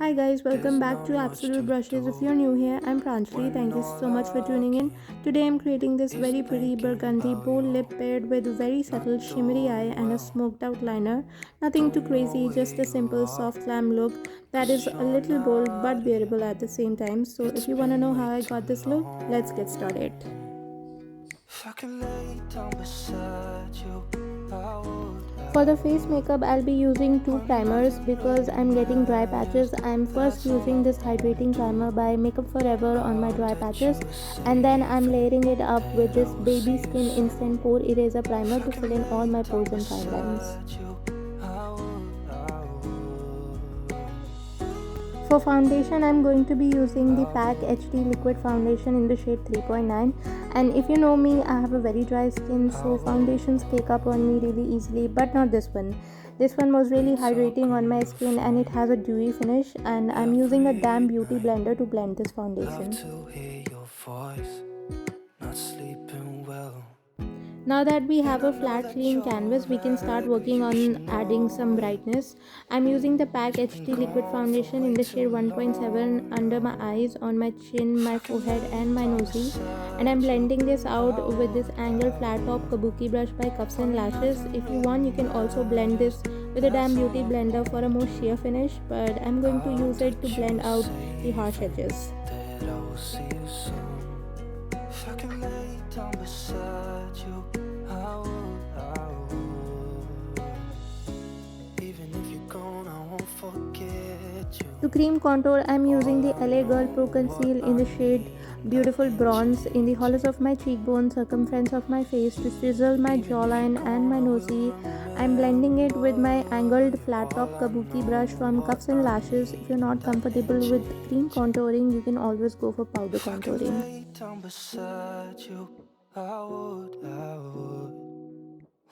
Hi guys, welcome back to Absolute Brushes. If you're new here, I'm Pranjali. Thank you so much for tuning in. Today I'm creating this very pretty burgundy bold lip paired with very subtle shimmery eye and a smoked out liner. Nothing too crazy, just a simple soft glam look that is a little bold but bearable at the same time. So if you want to know how I got this look, let's get started. For the face makeup, I'll be using two primers because I'm getting dry patches. I'm first using this hydrating primer by Makeup Forever on my dry patches, and then I'm layering it up with this Baby Skin Instant Pore Eraser Primer to fill in all my pores and fine lines. For foundation, I'm going to be using the PAC HD Liquid Foundation in the shade 3.9. And if you know me, I have a very dry skin, so foundations cake up on me really easily, but not this one. This one was really hydrating on my skin and it has a dewy finish, and I'm using a damn beauty blender to blend this foundation. Now that we have a flat clean canvas, we can start working on adding some brightness. I'm using the PAC HD Liquid Foundation in the shade 1.7 under my eyes, on my chin, my forehead and my nosy. And I'm blending this out with this angled flat top kabuki brush by Cuffs and Lashes. If you want, you can also blend this with a damn beauty blender for a more sheer finish, but I'm going to use it to blend out the harsh edges. To cream contour, I'm using the LA Girl Pro Conceal in the shade Beautiful Bronze in the hollows of my cheekbone, circumference of my face to sizzle my jawline and my nosy. I'm blending it with my angled flat top kabuki brush from Cuffs and Lashes. If you're not comfortable with cream contouring, you can always go for powder contouring.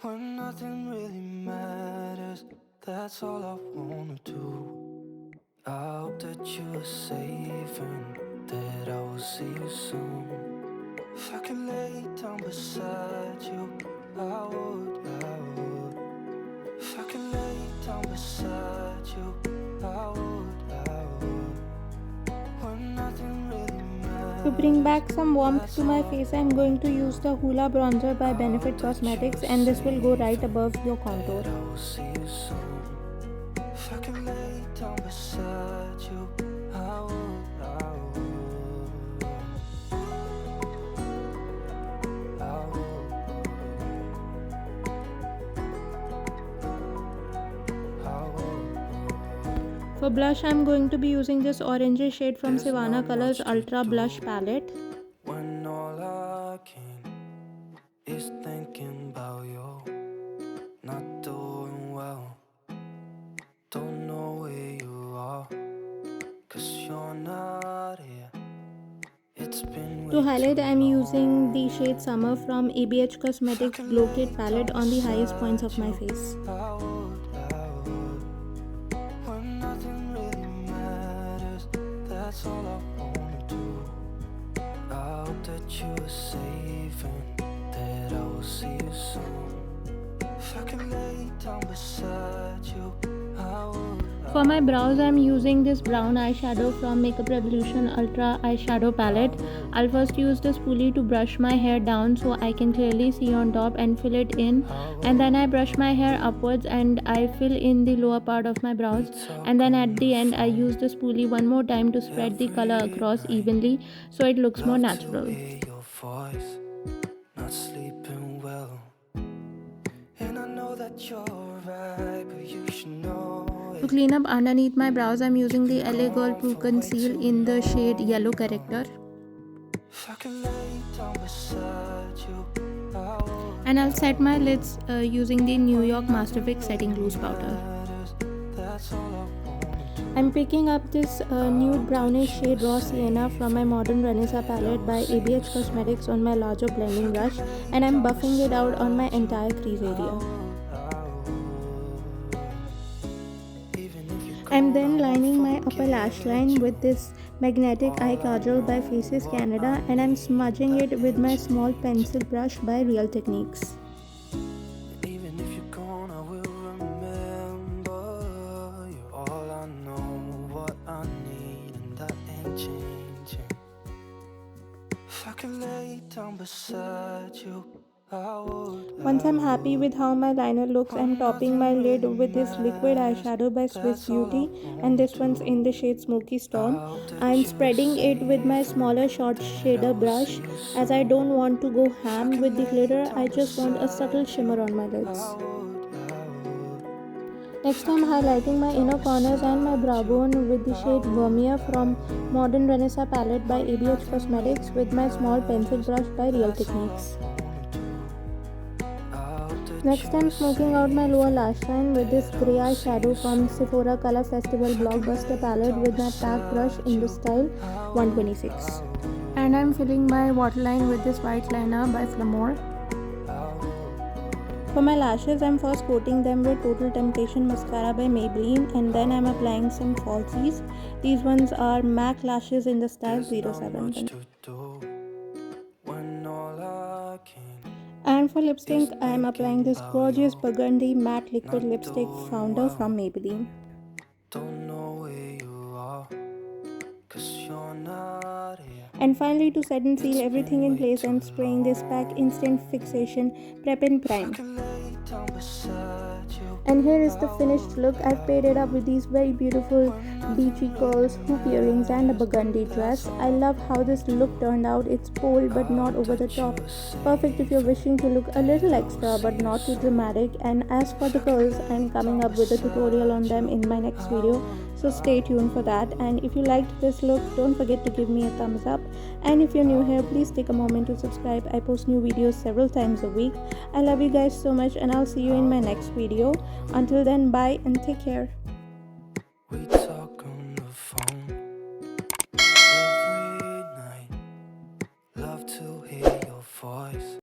When nothing really matters, that's all I wanna do. I hope that you are safe and that I will see you soon. If I could lay down beside you, I would. If I could lay down beside you, I would. When nothing really matters. To bring back some warmth to my face, I'm going to use the Hoola bronzer by Benefit Cosmetics, and this will go right above your contour. For blush, I'm going to be using this orangey shade from Sivana Colors Ultra Blush Palette. When all I can is thinking about you, not doing well, don't know where you are, 'cause you're not here. To highlight, I'm using the shade Summer from ABH Cosmetics Glow Kit palette on the highest points of my face. That's all I wanna do. I hope that you are safe and that I will see you soon. If I can lay down beside you, I will. For my brows, I'm using this brown eyeshadow from Makeup Revolution Ultra Eyeshadow Palette. I'll first use the spoolie to brush my hair down so I can clearly see on top and fill it in. And then I brush my hair upwards and I fill in the lower part of my brows. And then at the end, I use the spoolie one more time to spread the color across evenly so it looks more natural. Not sleeping well. And I know that you're right, but you should know. To clean up underneath my brows, I'm using the LA Girl Pro Conceal in the shade Yellow Character. And I'll set my lids using the New York Masterfix Setting Loose Powder. I'm picking up this nude brownish shade Raw Sienna from my Modern Renaissance palette by ABH Cosmetics on my larger blending brush, and I'm buffing it out on my entire crease area. I'm then lining my upper lash line with this Magnetic Eye Kajal by Faces Canada, and I'm smudging it with my small pencil brush by Real Techniques. could lay down beside you, I would. Once I'm happy with how my liner looks, I'm topping my lid with this liquid eyeshadow by Swiss That's all I Beauty, and want this one's to. in the shade Smoky I Stone. hope that I'm you spreading it with my smaller short shader brush as I don't want to go ham with the glitter. I just want a subtle shimmer on my lids. Next, I'm highlighting my inner corners and my brow bone with the shade Vermeer from Modern Renaissance palette by ABH Cosmetics with my small pencil brush by Real Techniques. Next, I'm smoking out my lower lash line with this grey eyeshadow from Sephora Color Festival Blockbuster palette with my pack brush in the style 126. And I'm filling my waterline with this white liner by Flamour. For my lashes, I'm first coating them with Total Temptation Mascara by Maybelline, and then I'm applying some falsies. These ones are MAC lashes in the style 07. And for lipstick, I'm applying this gorgeous burgundy matte liquid lipstick Founder from Maybelline. Don't know where you are, 'cause you're not here. And finally, to set and seal everything in place, I'm spraying this PAC Instant Fixation Prep and Prime. And here is the finished look. I've paired it up with these very beautiful beachy curls, hoop earrings and a burgundy dress. I love how this look turned out. It's bold but not over the top. Perfect if you're wishing to look a little extra but not too dramatic. And as for the curls, I'm coming up with a tutorial on them in my next video, so stay tuned for that. And if you liked this look, don't forget to give me a thumbs up. And if you're new here, please take a moment to subscribe. I post new videos several times a week. I love you guys so much, and I'll see you in my next video. Until then, bye and take care. We talk on the phone every night. Love to hear your voice.